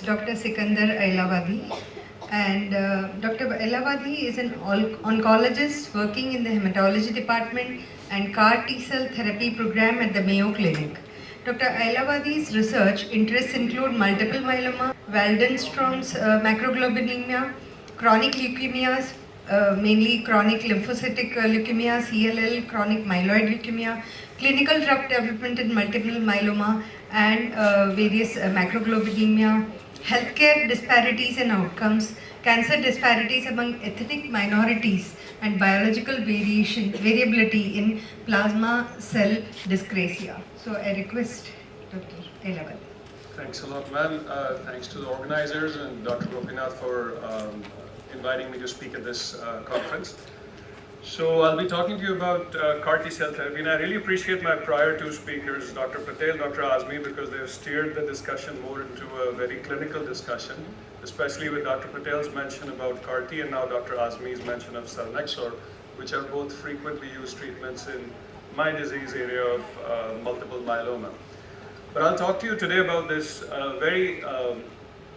Dr. Sikander Ailawadhi, and Dr. Ailawadhi is an oncologist working in the hematology department and CAR T-cell therapy program at the Mayo Clinic. Dr. Ailawadhi's research interests include multiple myeloma, Waldenstrom's macroglobulinemia, chronic leukemias, mainly chronic lymphocytic leukemia, CLL, chronic myeloid leukemia, clinical drug development in multiple myeloma, and various macroglobulinemia, healthcare disparities and outcomes, cancer disparities among ethnic minorities, and biological variability in plasma cell dyscrasia. So I request Dr. Ailawadhi. Thanks a lot, ma'am. Thanks to the organizers and Dr. Gopinath for inviting me to speak at this conference. So I'll be talking to you about CAR T-cell therapy, and I really appreciate my prior two speakers, Dr. Patel, Dr. Azmi, because they've steered the discussion more into a very clinical discussion, especially with Dr. Patel's mention about CAR T and now Dr. Azmi's mention of Selinexor, which are both frequently used treatments in my disease area of multiple myeloma. But I'll talk to you today about this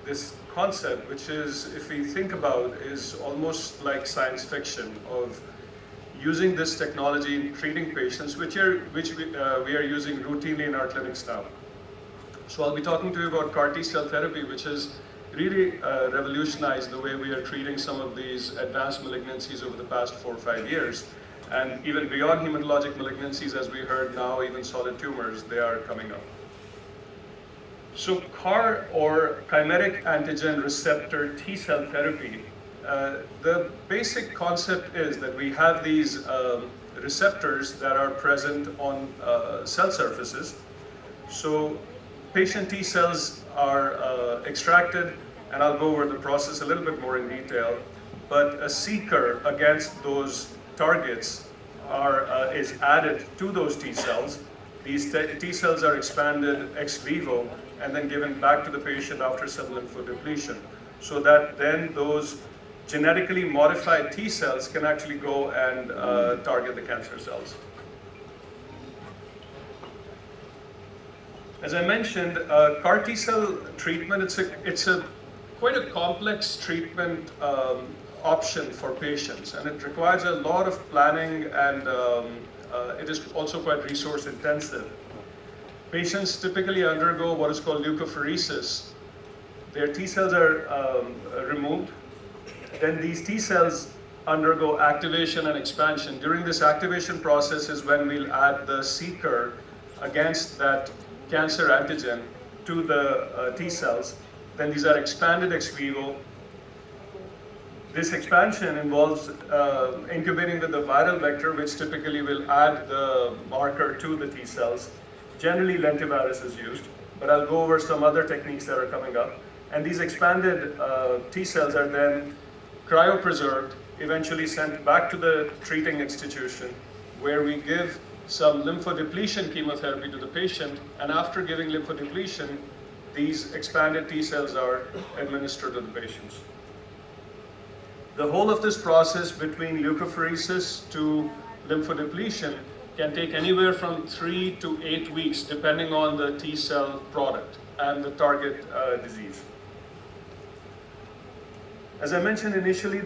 this concept, which is, if we think about, is almost like science fiction of using this technology in treating patients, which we are using routinely in our clinics now. So I'll be talking to you about CAR T-cell therapy, which has really revolutionized the way we are treating some of these advanced malignancies over the past 4 or 5 years. And even beyond hematologic malignancies, as we heard now, even solid tumors, they are coming up. So CAR, or chimeric antigen receptor T-cell therapy, the basic concept is that we have these receptors that are present on cell surfaces. So patient T cells are extracted, and I'll go over the process a little bit more in detail, but a seeker against those targets is added to those T cells. These T cells are expanded ex vivo and then given back to the patient after some lymphodepletion, so that then those genetically modified T cells can actually go and target the cancer cells. As I mentioned, CAR T cell treatment, it's quite a complex treatment option for patients, and it requires a lot of planning, and it is also quite resource intensive. Patients typically undergo what is called leukapheresis. Their T cells are removed. Then these T cells undergo activation and expansion. During this activation process is when we'll add the seeker against that cancer antigen to the T cells. Then these are expanded ex vivo. This expansion involves incubating with the viral vector, which typically will add the marker to the T cells. Generally, lentivirus is used, but I'll go over some other techniques that are coming up. And these expanded T cells are then cryopreserved, eventually sent back to the treating institution, where we give some lymphodepletion chemotherapy to the patient, and after giving lymphodepletion, these expanded T cells are administered to the patients. The whole of this process between leukapheresis to lymphodepletion can take anywhere from 3 to 8 weeks, depending on the T cell product and the target disease. As I mentioned initially,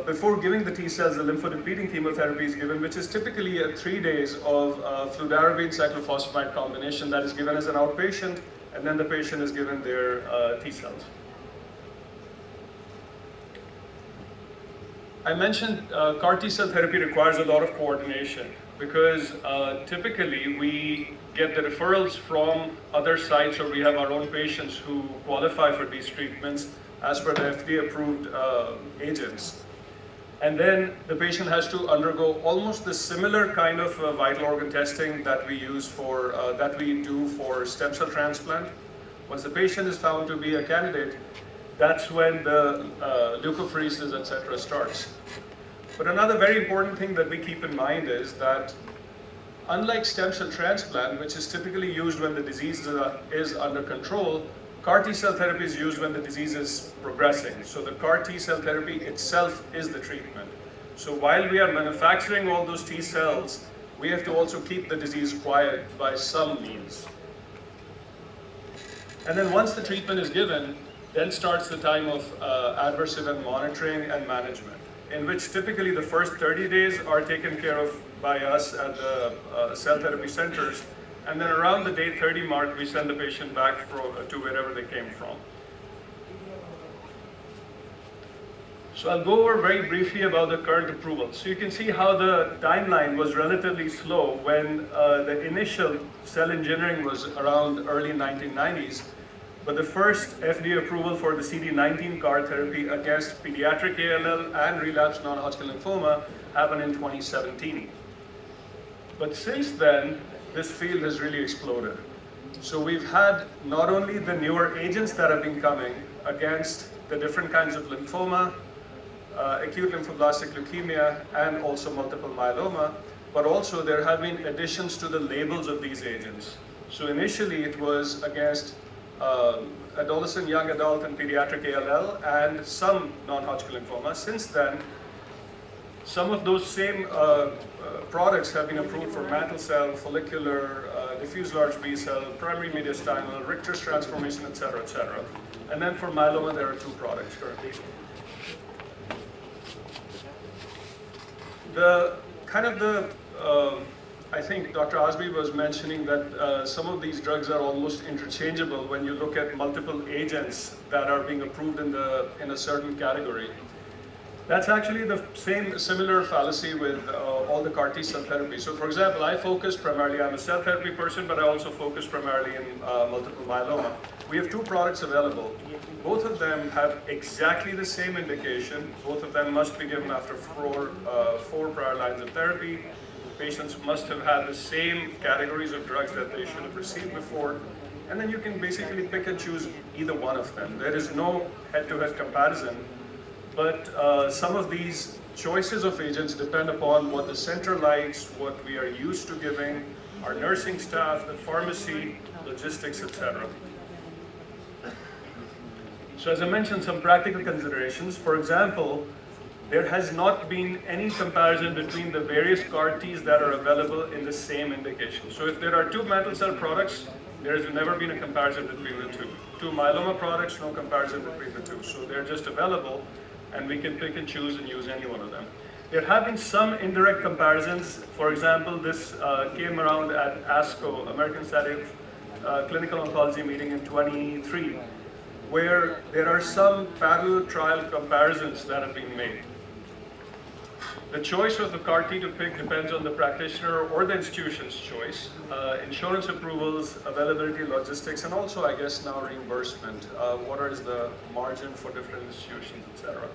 before giving the T cells, the lymphodepleting chemotherapy is given, which is typically 3 days of fludarabine cyclophosphamide combination that is given as an outpatient, and then the patient is given their T cells. I mentioned CAR T cell therapy requires a lot of coordination, because typically we get the referrals from other sites, or we have our own patients who qualify for these treatments as per the FDA approved agents. And then the patient has to undergo almost the similar kind of vital organ testing that we use for, that we do for stem cell transplant. Once the patient is found to be a candidate, that's when the leukapheresis, etc. starts. But another very important thing that we keep in mind is that unlike stem cell transplant, which is typically used when the disease is under control, CAR T cell therapy is used when the disease is progressing. So the CAR T cell therapy itself is the treatment. So while we are manufacturing all those T cells, we have to also keep the disease quiet by some means. And then once the treatment is given, then starts the time of adverse event monitoring and management, in which typically the first 30 days are taken care of by us at the cell therapy centers. And then around the day 30 mark, we send the patient back to wherever they came from. So I'll go over very briefly about the current approval. So you can see how the timeline was relatively slow when the initial cell engineering was around early 1990s. But the first FDA approval for the CD19 CAR therapy against pediatric ALL and relapsed non-Hodgkin lymphoma happened in 2017. But since then, this field has really exploded. So we've had not only the newer agents that have been coming against the different kinds of lymphoma, acute lymphoblastic leukemia, and also multiple myeloma, but also there have been additions to the labels of these agents. So initially it was against adolescent, young adult, and pediatric ALL, and some non-Hodgkin lymphoma. Since then, some of those same products have been approved for mantle cell, follicular, diffuse large B cell, primary mediastinal, Richter's transformation, etc., etc. And then for myeloma, there are 2 products currently. I think Dr. Azmi was mentioning that some of these drugs are almost interchangeable when you look at multiple agents that are being approved in a certain category. That's actually the similar fallacy with all the CAR T cell therapy. So for example, I'm a cell therapy person, but I also focus primarily in multiple myeloma. We have 2 products available. Both of them have exactly the same indication. Both of them must be given after 4 prior lines of therapy. Patients must have had the same categories of drugs that they should have received before. And then you can basically pick and choose either one of them. There is no head-to-head comparison. But some of these choices of agents depend upon what the center likes, what we are used to giving, our nursing staff, the pharmacy, logistics, etc. So as I mentioned, some practical considerations. For example, there has not been any comparison between the various CAR Ts that are available in the same indication. So if there are 2 mantle cell products, there has never been a comparison between the 2. 2 myeloma products, no comparison between the 2. So they're just available, and we can pick and choose and use any one of them. There have been some indirect comparisons. For example, this came around at ASCO, American Society of Clinical Oncology meeting in 2023, where there are some parallel trial comparisons that have been made. The choice of the CAR T to pick depends on the practitioner or the institution's choice, insurance approvals, availability, logistics, and also, I guess, now reimbursement. What is the margin for different institutions, etc.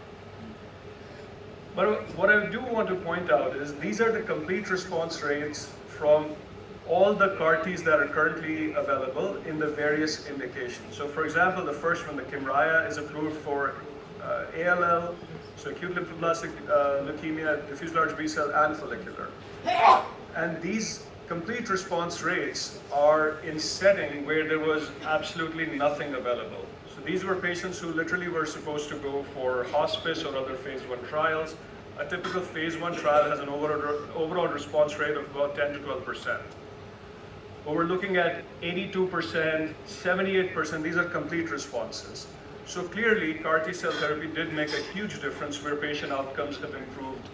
But what I do want to point out is these are the complete response rates from all the CAR Ts that are currently available in the various indications. So for example, the first one, the Kymriah, is approved for ALL, so acute lymphoblastic leukemia, diffuse large B cell, and follicular. And these complete response rates are in setting where there was absolutely nothing available. So these were patients who literally were supposed to go for hospice or other phase 1 trials. A typical phase 1 trial has an overall response rate of about 10 to 12%. But we're looking at 82%, 78%, these are complete responses. So clearly, CAR T cell therapy did make a huge difference where patient outcomes have improved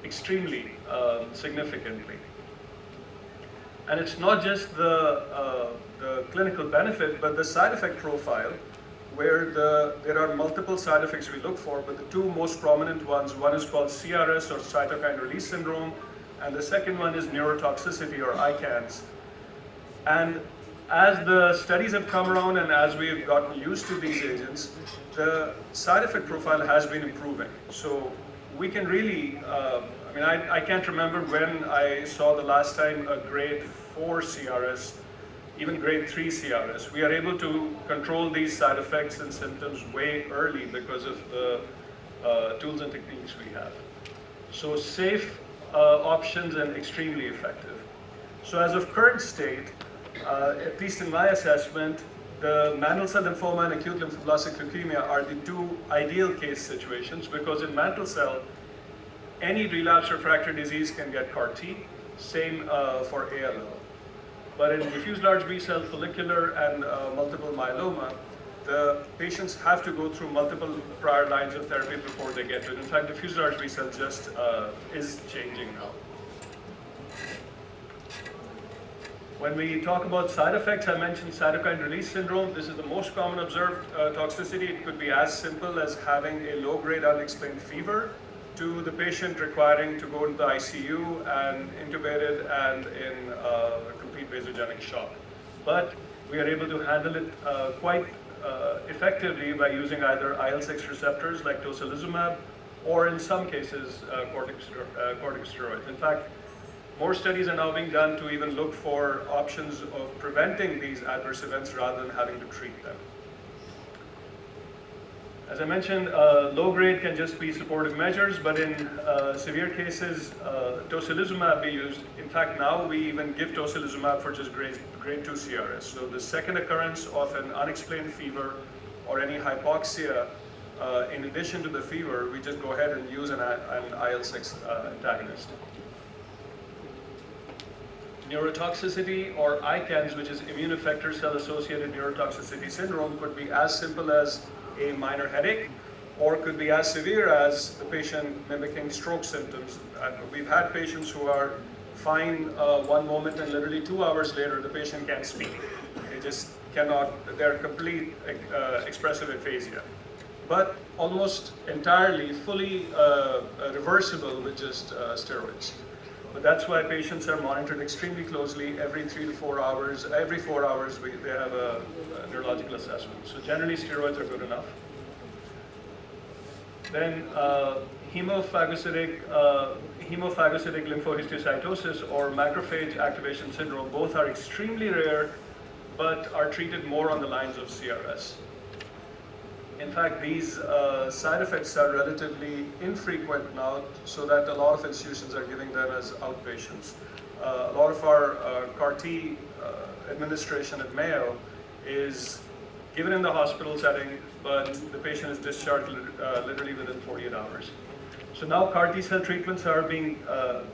extremely significantly. And it's not just the clinical benefit, but the side effect profile, where there are multiple side effects we look for, but the 2 most prominent ones, one is called CRS or cytokine release syndrome, and the second one is neurotoxicity or ICANS. And as the studies have come around and as we've gotten used to these agents, the side effect profile has been improving. So we can really, I can't remember when I saw the last time a grade 4 CRS, even grade 3 CRS. We are able to control these side effects and symptoms way early because of the tools and techniques we have. So safe options and extremely effective. So as of current state, at least in my assessment, the mantle cell lymphoma and acute lymphoblastic leukemia are the 2 ideal case situations, because in mantle cell, any relapse refractory disease can get CAR T, same for ALL. But in diffuse large B-cell follicular and multiple myeloma, the patients have to go through multiple prior lines of therapy before they get to it. In fact, diffuse large B-cell just is changing now. When we talk about side effects, I mentioned cytokine release syndrome. This is the most common observed toxicity. It could be as simple as having a low-grade unexplained fever to the patient requiring to go into the ICU and intubated and in complete vasogenic shock. But we are able to handle it quite effectively by using either IL-6 receptors like tocilizumab or in some cases corticosteroids. In fact, more studies are now being done to even look for options of preventing these adverse events rather than having to treat them. As I mentioned, low grade can just be supportive measures, but in severe cases, tocilizumab be used. In fact, now we even give tocilizumab for just grade 2 CRS. So the second occurrence of an unexplained fever or any hypoxia, in addition to the fever, we just go ahead and use an IL-6 antagonist. Neurotoxicity, or ICANS, which is immune effector cell-associated neurotoxicity syndrome, could be as simple as a minor headache, or could be as severe as the patient mimicking stroke symptoms. We've had patients who are fine one moment and literally 2 hours later the patient can't speak. They just cannot, they're complete expressive aphasia. But almost entirely, fully reversible with just steroids. But that's why patients are monitored extremely closely every 3 to 4 hours. Every 4 hours, they have a neurological assessment. So generally, steroids are good enough. Then hemophagocytic lymphohistiocytosis or macrophage activation syndrome, both are extremely rare, but are treated more on the lines of CRS. In fact, these side effects are relatively infrequent now, so that a lot of institutions are giving them as outpatients. A lot of our CAR-T administration at Mayo is given in the hospital setting, but the patient is discharged literally within 48 hours. So now CAR-T cell treatments are being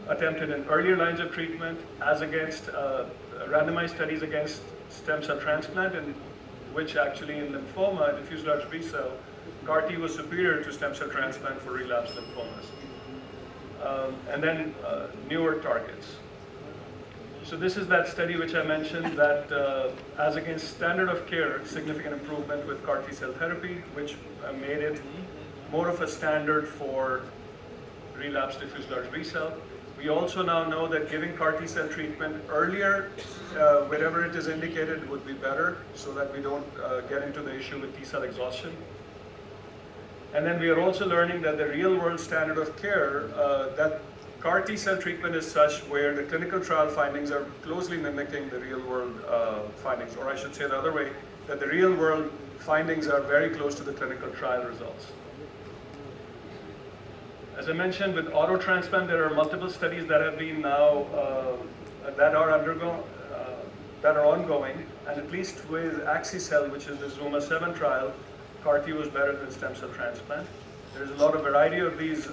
attempted in earlier lines of treatment as against randomized studies against stem cell transplant, and which actually in lymphoma, diffuse large B-cell, CAR-T was superior to stem cell transplant for relapsed lymphomas. And then newer targets. So this is that study which I mentioned that as against standard of care, significant improvement with CAR-T cell therapy, which made it more of a standard for relapsed diffuse large B-cell. We also now know that giving CAR-T cell treatment earlier, wherever it is indicated, would be better, so that we don't get into the issue with T-cell exhaustion. And then we are also learning that the real-world standard of care, that CAR-T cell treatment is such where the clinical trial findings are closely mimicking the real-world findings, or I should say the other way, that the real-world findings are very close to the clinical trial results. As I mentioned, with auto transplant, there are multiple studies that have been now that are ongoing, and at least with Axicell, which is the Zuma 7 trial, CAR-T was better than stem cell transplant. There's a lot of variety of these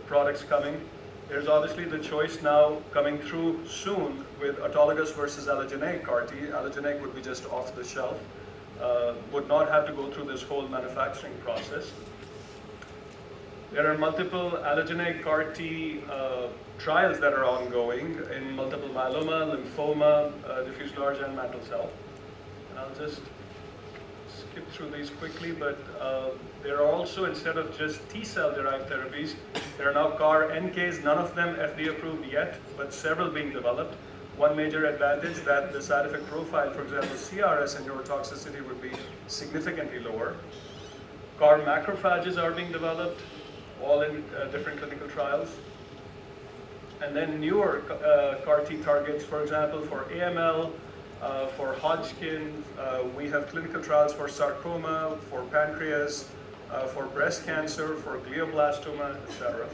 products coming. There's obviously the choice now coming through soon with autologous versus allogeneic CAR-T. Allogeneic would be just off the shelf, would not have to go through this whole manufacturing process. There are multiple allogeneic CAR-T trials that are ongoing in multiple myeloma, lymphoma, diffuse large and mantle cell. And I'll just skip through these quickly, but there are also, instead of just T-cell derived therapies, there are now CAR-NKs, none of them FDA approved yet, but several being developed. One major advantage that the side effect profile, for example, CRS and neurotoxicity would be significantly lower. CAR macrophages are being developed, all in different clinical trials. And then newer CAR-T targets, for example, for AML, for Hodgkin, we have clinical trials for sarcoma, for pancreas, for breast cancer, for glioblastoma, etc.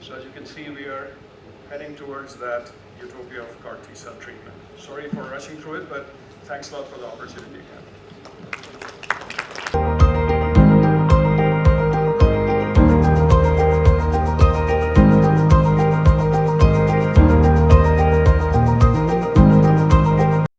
So as you can see, we are heading towards that utopia of CAR-T cell treatment. Sorry for rushing through it, but thanks a lot for the opportunity again.